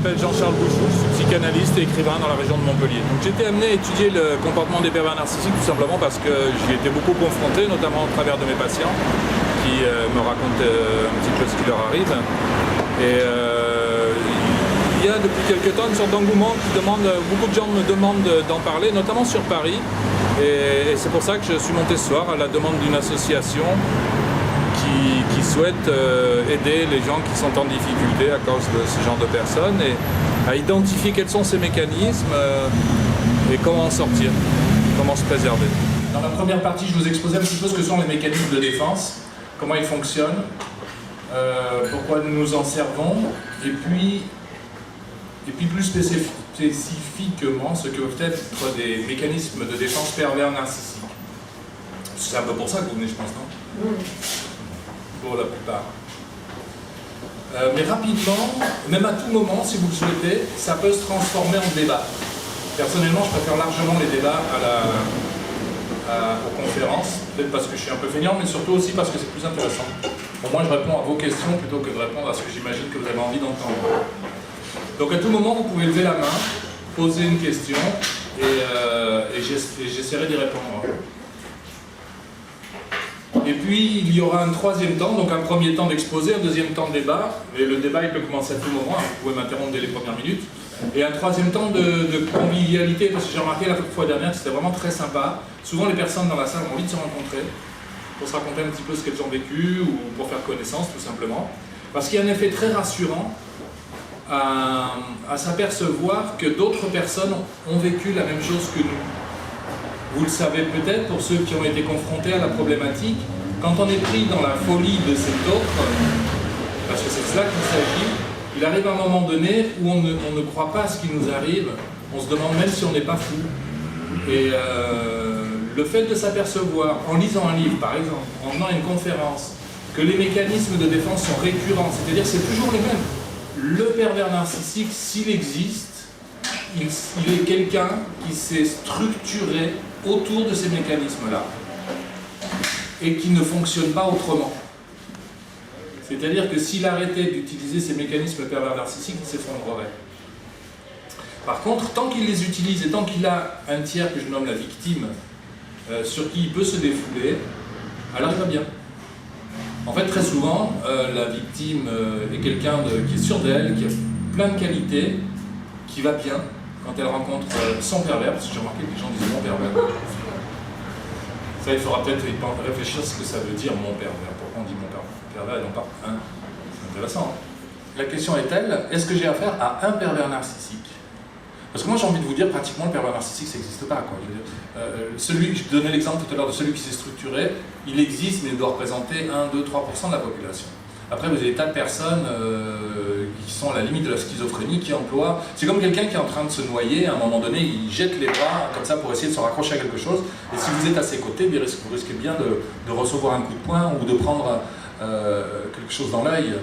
m'appelle Jean-Charles Bouchou, je suis psychanalyste et écrivain dans la région de Montpellier. Donc j'ai été amené à étudier le comportement des pervers narcissiques tout simplement parce que j'y ai été beaucoup confronté, notamment au travers de mes patients qui me racontent un petit peu ce qui leur arrive. Et il y a depuis quelques temps une sorte d'engouement qui demande, beaucoup de gens me demandent d'en parler, notamment sur Paris. Et c'est pour ça que je suis monté ce soir à la demande d'une association qui souhaite aider les gens qui sont en difficulté à cause de ce genre de personnes et à identifier quels sont ces mécanismes et comment en sortir, comment se préserver. Dans la première partie, je vous exposais un petit peu ce que sont les mécanismes de défense, comment ils fonctionnent, pourquoi nous nous en servons, et puis plus spécifiquement ce que peuvent être des mécanismes de défense pervers narcissiques. C'est un peu pour ça que vous venez, je pense, non ? Pour la plupart. Mais rapidement, même à tout moment, si vous le souhaitez, ça peut se transformer en débat. Personnellement, je préfère largement les débats aux conférences, peut-être parce que je suis un peu feignant, mais surtout aussi parce que c'est plus intéressant. Au moins, je réponds à vos questions plutôt que de répondre à ce que j'imagine que vous avez envie d'entendre. Donc à tout moment, vous pouvez lever la main, poser une question, et j'essaierai d'y répondre. Et puis, il y aura un troisième temps, donc un premier temps d'exposé, un deuxième temps de débat, et le débat il peut commencer à tout moment, vous pouvez m'interrompre dès les premières minutes, et un troisième temps de convivialité, parce que j'ai remarqué la fois dernière que c'était vraiment très sympa. Souvent les personnes dans la salle ont envie de se rencontrer, pour se raconter un petit peu ce qu'elles ont vécu, ou pour faire connaissance tout simplement, parce qu'il y a un effet très rassurant à s'apercevoir que d'autres personnes ont vécu la même chose que nous. Vous le savez peut-être, pour ceux qui ont été confrontés à la problématique, quand on est pris dans la folie de cet autre, parce que c'est de cela qu'il s'agit, il arrive un moment donné où on ne croit pas à ce qui nous arrive, on se demande même si on n'est pas fou. Et le fait de s'apercevoir, en lisant un livre par exemple, en venant à une conférence, que les mécanismes de défense sont récurrents, c'est-à-dire c'est toujours les mêmes. Le pervers narcissique, s'il existe, il est quelqu'un qui s'est structuré autour de ces mécanismes-là et qui ne fonctionne pas autrement. C'est-à-dire que s'il arrêtait d'utiliser ces mécanismes pervers narcissiques, il s'effondrerait. Par contre, tant qu'il les utilise et tant qu'il a un tiers que je nomme la victime, sur qui il peut se défouler, alors il va bien. En fait, très souvent, la victime est quelqu'un qui est sûr d'elle, qui a plein de qualités, qui va bien quand elle rencontre son pervers, parce que j'ai remarqué que les gens disent mon pervers. Ça, il faudra peut-être réfléchir à ce que ça veut dire mon pervers. Pourquoi on dit mon pervers et non pas un? C'est intéressant. La question est telle, est-ce que j'ai affaire à un pervers narcissique? Parce que moi j'ai envie de vous dire, pratiquement le pervers narcissique ça n'existe pas. Quoi. Je donnais l'exemple tout à l'heure de celui qui s'est structuré, il existe mais il doit représenter 1, 2, 3% de la population. Après vous avez des tas de personnes qui sont à la limite de la schizophrénie, qui emploient... C'est comme quelqu'un qui est en train de se noyer, à un moment donné il jette les bras comme ça pour essayer de se raccrocher à quelque chose, et si vous êtes à ses côtés, vous risquez bien de recevoir un coup de poing ou de prendre quelque chose dans l'œil.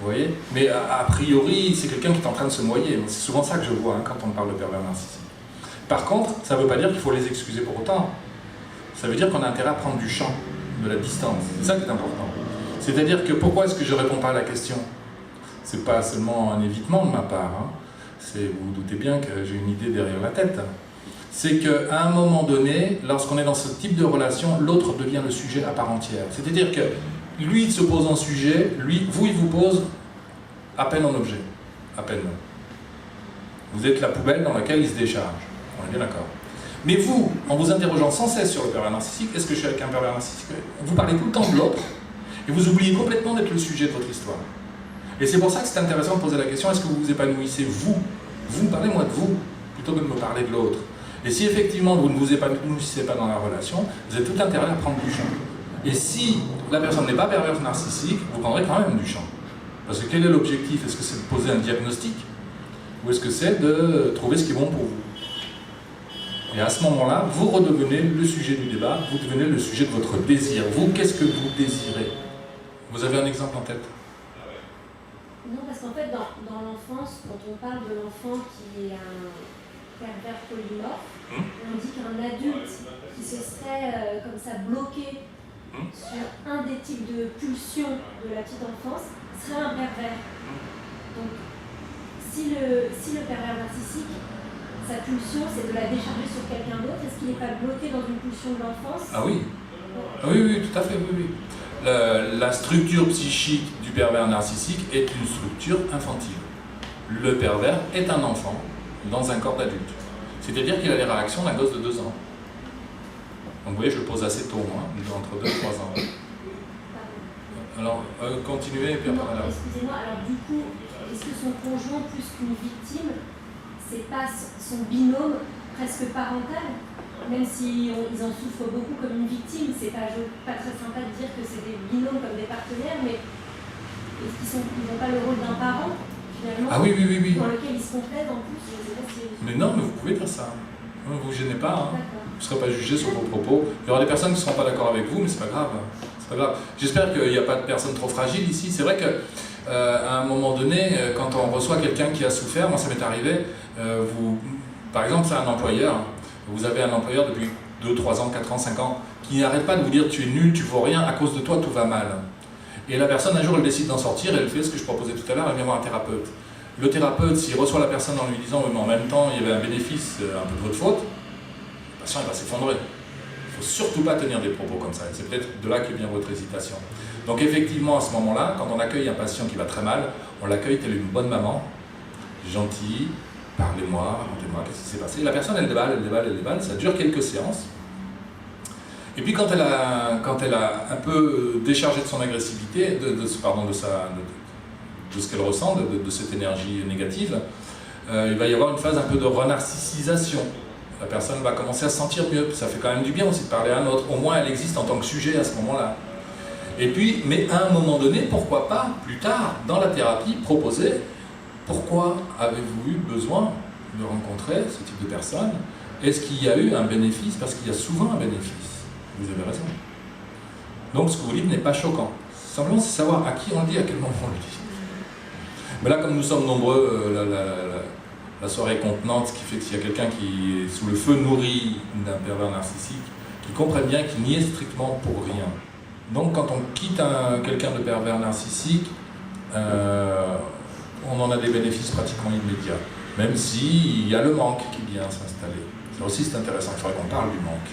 Vous voyez? Mais a priori, c'est quelqu'un qui est en train de se noyer. C'est souvent ça que je vois quand on parle de pervers narcissique. Par contre, ça ne veut pas dire qu'il faut les excuser pour autant. Ça veut dire qu'on a intérêt à prendre du champ, de la distance. C'est ça qui est important. C'est-à-dire que pourquoi est-ce que je ne réponds pas à la question? C'est pas seulement un évitement de ma part. Hein. Vous vous doutez bien que j'ai une idée derrière la tête. C'est qu'à un moment donné, lorsqu'on est dans ce type de relation, l'autre devient le sujet à part entière. C'est-à-dire que lui, il se pose en sujet, vous, il vous pose à peine en objet. À peine. Vous êtes la poubelle dans laquelle il se décharge. On est bien d'accord. Mais vous, en vous interrogeant sans cesse sur le pervers narcissique, est-ce que je suis avec un pervers narcissique? Vous parlez tout le temps de l'autre, et vous oubliez complètement d'être le sujet de votre histoire. Et c'est pour ça que c'est intéressant de poser la question, est-ce que vous vous épanouissez, vous? Vous, parlez-moi de vous, plutôt que de me parler de l'autre. Et si effectivement vous ne vous épanouissez pas dans la relation, vous avez tout intérêt à prendre du champ. Et si la personne n'est pas perverse narcissique, vous prendrez quand même du champ. Parce que quel est l'objectif? Est-ce que c'est de poser un diagnostic? Ou est-ce que c'est de trouver ce qui est bon pour vous? Et à ce moment-là, vous redevenez le sujet du débat, vous devenez le sujet de votre désir. Vous, qu'est-ce que vous désirez? Vous avez un exemple en tête? Non, parce qu'en fait, dans l'enfance, quand on parle de l'enfant qui est un pervers polymorphe, on dit qu'un adulte qui se serait comme ça bloqué sur un des types de pulsions de la petite enfance serait un pervers. Donc, si le pervers narcissique, sa pulsion, c'est de la décharger sur quelqu'un d'autre, est-ce qu'il n'est pas bloqué dans une pulsion de l'enfance? Ah oui. Oui, oui, tout à fait, oui, oui. La structure psychique du pervers narcissique est une structure infantile. Le pervers est un enfant dans un corps d'adulte. C'est-à-dire qu'il a les réactions d'un gosse de 2 ans. Donc vous voyez, je le pose assez tôt, moi, entre 2 et 3 ans. Alors, continuez, et puis après, non, excusez-moi, alors du coup, est-ce que son conjoint, plus qu'une victime, c'est pas son binôme presque parental? Même si ils en souffrent beaucoup comme une victime, c'est pas très sympa de dire que c'est des binômes comme des partenaires, mais est-ce qu'ils n'ont pas le rôle d'un parent, finalement, ah oui, oui, oui, oui. Dans lequel ils se complètent en plus? Je sais pas si... Mais non, mais vous pouvez faire ça. Ne vous gênez pas. Hein. Vous ne serez pas jugé sur vos propos. Il y aura des personnes qui ne seront pas d'accord avec vous, mais c'est pas grave. C'est pas grave. J'espère qu'il n'y a pas de personnes trop fragiles ici. C'est vrai qu'à un moment donné, quand on reçoit quelqu'un qui a souffert, moi ça m'est arrivé, par exemple, c'est un employeur. Vous avez un employeur depuis 2, 3 ans, 4 ans, 5 ans, qui n'arrête pas de vous dire tu es nul, tu vaux rien, à cause de toi tout va mal. Et la personne, un jour, elle décide d'en sortir, et elle fait ce que je proposais tout à l'heure, elle vient voir un thérapeute. Le thérapeute, s'il reçoit la personne en lui disant mais en même temps il y avait un bénéfice, un peu de votre faute, le patient il va s'effondrer. Il ne faut surtout pas tenir des propos comme ça. C'est peut-être de là que vient votre hésitation. Donc effectivement, à ce moment-là, quand on accueille un patient qui va très mal, on l'accueille telle une bonne maman, gentille, parlez-moi, racontez-moi, qu'est-ce qui s'est passé. Et la personne, elle déballe, ça dure quelques séances. Et puis quand elle a un peu déchargé de son agressivité, de ce qu'elle ressent, de cette énergie négative, il va y avoir une phase un peu de renarcissisation. La personne va commencer à se sentir mieux, ça fait quand même du bien aussi de parler à un autre, au moins elle existe en tant que sujet à ce moment-là. Et puis, mais à un moment donné, pourquoi pas, plus tard, dans la thérapie, proposer pourquoi avez-vous eu besoin de rencontrer ce type de personne? Est-ce qu'il y a eu un bénéfice? Parce qu'il y a souvent un bénéfice. Vous avez raison. Donc ce que vous dites n'est pas choquant. Simplement, c'est savoir à qui on le dit, à quel moment on le dit. Mais là, comme nous sommes nombreux, la soirée est contenante, ce qui fait que s'il y a quelqu'un qui est sous le feu nourri d'un pervers narcissique, qui comprenne bien qu'il n'y est strictement pour rien. Donc quand on quitte quelqu'un de pervers narcissique, on en a des bénéfices pratiquement immédiats. Même s'il y a le manque qui vient s'installer. Ça aussi c'est intéressant, il faudrait qu'on parle du manque.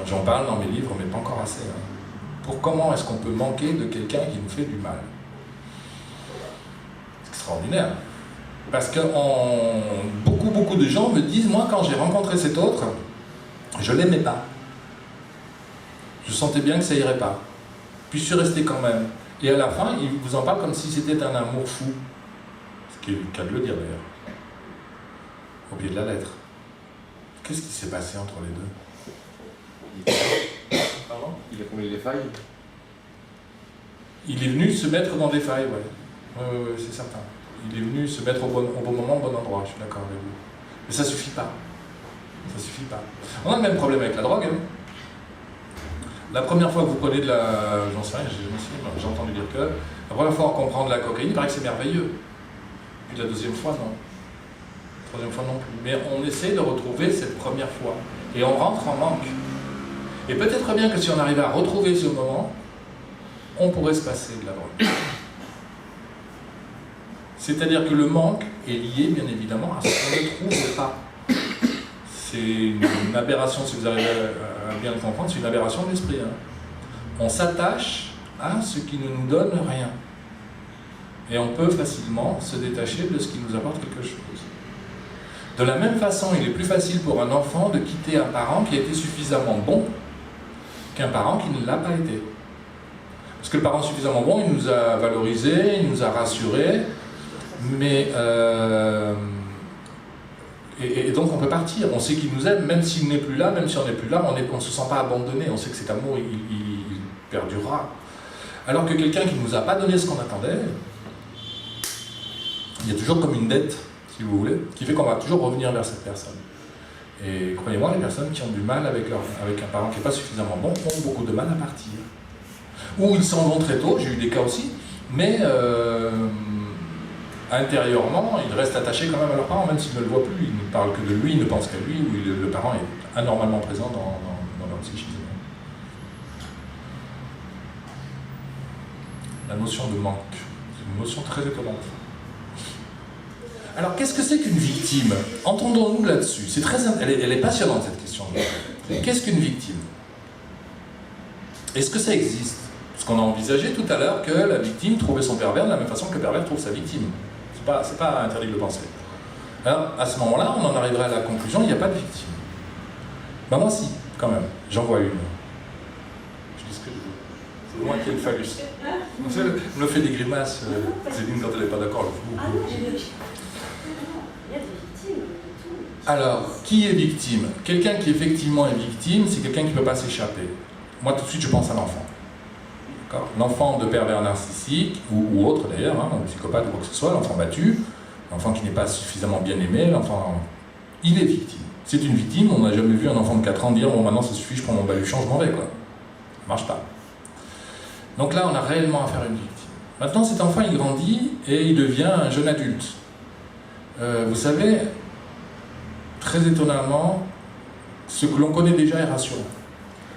J'en parle dans mes livres, mais pas encore assez. Hein. Pour comment est-ce qu'on peut manquer de quelqu'un qui nous fait du mal? C'est extraordinaire. Parce que beaucoup de gens me disent, moi quand j'ai rencontré cet autre, je ne l'aimais pas. Je sentais bien que ça irait pas. Puis je suis resté quand même. Et à la fin, il vous en parle comme si c'était un amour fou. Ce qui est le cas de le dire d'ailleurs. Au pied de la lettre. Qu'est-ce qui s'est passé entre les deux? Pardon? Il a comblé les failles? Il est venu se mettre dans des failles, ouais. Oui, c'est certain. Il est venu se mettre au bon moment, au bon endroit, je suis d'accord avec vous. Mais ça suffit pas. Ça suffit pas. On a le même problème avec la drogue. Hein. La première fois que vous prenez de la... J'en sais rien, j'ai entendu dire que... La première fois qu'on prend de la cocaïne, il paraît que c'est merveilleux. Puis la deuxième fois, non. La troisième fois, non plus. Mais on essaie de retrouver cette première fois. Et on rentre en manque. Et peut-être bien que si on arrivait à retrouver ce moment, on pourrait se passer de la drogue. C'est-à-dire que le manque est lié, bien évidemment, à ce qu'on ne trouve pas. C'est une aberration, si vous arrivez à bien le comprendre, c'est une aberration de l'esprit. Hein. On s'attache à ce qui ne nous donne rien. Et on peut facilement se détacher de ce qui nous apporte quelque chose. De la même façon, il est plus facile pour un enfant de quitter un parent qui a été suffisamment bon qu'un parent qui ne l'a pas été. Parce que le parent suffisamment bon, il nous a valorisés, il nous a rassurés, mais... Et donc on peut partir, on sait qu'il nous aime, même s'il n'est plus là, même si on n'est plus là, on ne se sent pas abandonné, on sait que cet amour, il perdurera. Alors que quelqu'un qui ne nous a pas donné ce qu'on attendait, il y a toujours comme une dette, si vous voulez, qui fait qu'on va toujours revenir vers cette personne. Et croyez-moi, les personnes qui ont du mal avec un parent qui n'est pas suffisamment bon ont beaucoup de mal à partir. Ou ils s'en vont très tôt, j'ai eu des cas aussi, mais intérieurement, ils restent attachés quand même à leurs parents, même s'ils ne le voient plus, ils ne parlent que de lui, ils ne pensent qu'à lui, ou le parent est anormalement présent dans leur psychisme. La notion de manque, c'est une notion très étonnante. Alors, qu'est-ce que c'est qu'une victime? Entendons-nous là-dessus. C'est elle est passionnante, cette question. Qu'est-ce qu'une victime? Est-ce que ça existe? Parce qu'on a envisagé tout à l'heure que la victime trouvait son pervers de la même façon que le pervers trouve sa victime. C'est pas interdit de le penser. Alors, à ce moment-là, on en arriverait à la conclusion, il n'y a pas de victime. Ben moi, si, quand même. J'en vois une. Je dis ce que je veux. C'est moi qui ai le phallus. Elle me fait des grimaces, Céline, quand elle n'est pas d'accord. Ah non, il y a des victimes. Alors, qui est victime? Quelqu'un qui effectivement est victime, c'est quelqu'un qui ne peut pas s'échapper. Moi, tout de suite, je pense à l'enfant. L'enfant de pervers narcissique, ou autre d'ailleurs, un psychopathe ou quoi que ce soit, l'enfant battu, l'enfant qui n'est pas suffisamment bien aimé, l'enfant... Il est victime. C'est une victime, on n'a jamais vu un enfant de 4 ans dire « Bon, maintenant ça suffit, je prends mon baluchon, je m'en vais, quoi. » Ça marche pas. Donc là, on a réellement affaire à une victime. Maintenant, cet enfant, il grandit et il devient un jeune adulte. Vous savez, très étonnamment, ce que l'on connaît déjà est rassurant.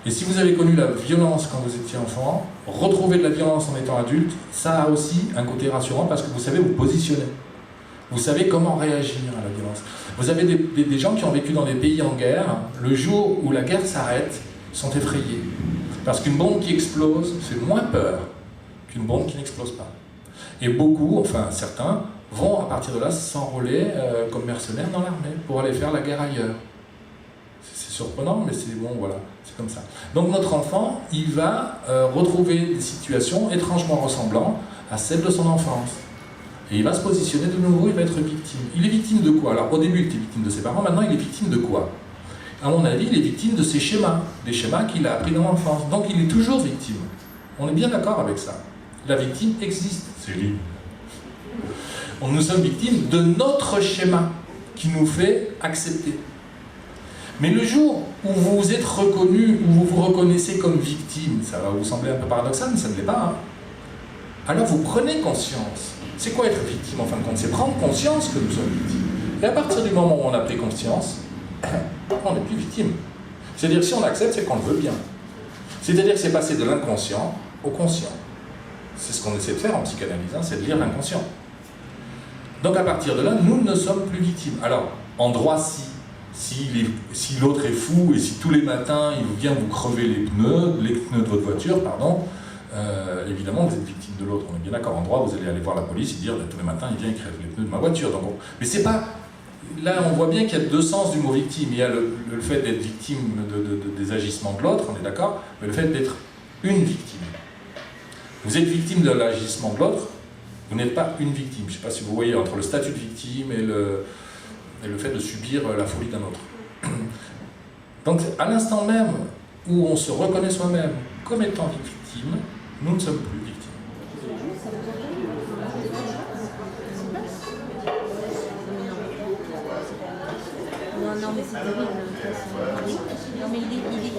Et si vous avez connu la violence quand vous étiez enfant, retrouver de la violence en étant adulte, ça a aussi un côté rassurant parce que vous savez vous positionner. Vous savez comment réagir à la violence. Vous avez des gens qui ont vécu dans des pays en guerre, le jour où la guerre s'arrête, sont effrayés. Parce qu'une bombe qui explose fait moins peur qu'une bombe qui n'explose pas. Et beaucoup, enfin certains, vont à partir de là s'enrôler comme mercenaires dans l'armée pour aller faire la guerre ailleurs. C'est surprenant, mais c'est bon, voilà, c'est comme ça. Donc notre enfant, il va retrouver des situations étrangement ressemblantes à celles de son enfance. Et il va se positionner de nouveau, il va être victime. Il est victime de quoi? Alors au début, il était victime de ses parents, maintenant il est victime de quoi? À mon avis, il est victime de ses schémas, des schémas qu'il a appris dans l'enfance. Donc il est toujours victime. On est bien d'accord avec ça. La victime existe, c'est lui. Nous sommes victimes de notre schéma qui nous fait accepter. Mais le jour où vous vous êtes reconnu, où vous vous reconnaissez comme victime, ça va vous sembler un peu paradoxal, mais ça ne l'est pas. Hein. Alors vous prenez conscience. C'est quoi être victime en fin de compte? C'est prendre conscience que nous sommes victimes. Et à partir du moment où on a pris conscience, on n'est plus victime. C'est-à-dire si on accepte, c'est qu'on le veut bien. C'est-à-dire que c'est passé de l'inconscient au conscient. C'est ce qu'on essaie de faire en psychanalyse, hein, c'est de lire l'inconscient. Donc à partir de là, nous ne sommes plus victimes. Alors, en droit, si l'autre est fou et si tous les matins il vient vous crever les pneus de votre voiture, pardon, évidemment vous êtes victime de l'autre. On est bien d'accord, en droit, vous allez aller voir la police et dire tous les matins il vient, il crève les pneus de ma voiture. Donc, mais c'est pas... Là, on voit bien qu'il y a deux sens du mot victime. Il y a le fait d'être victime des agissements de l'autre, on est d'accord, mais le fait d'être une victime. Vous êtes victime de l'agissement de l'autre, vous n'êtes pas une victime. Je ne sais pas si vous voyez entre le statut de victime et le fait de subir la folie d'un autre. Donc, à l'instant même où on se reconnaît soi-même comme étant victime, nous ne sommes plus victimes. Non, mais c'est terrible. Non, mais il est terrible.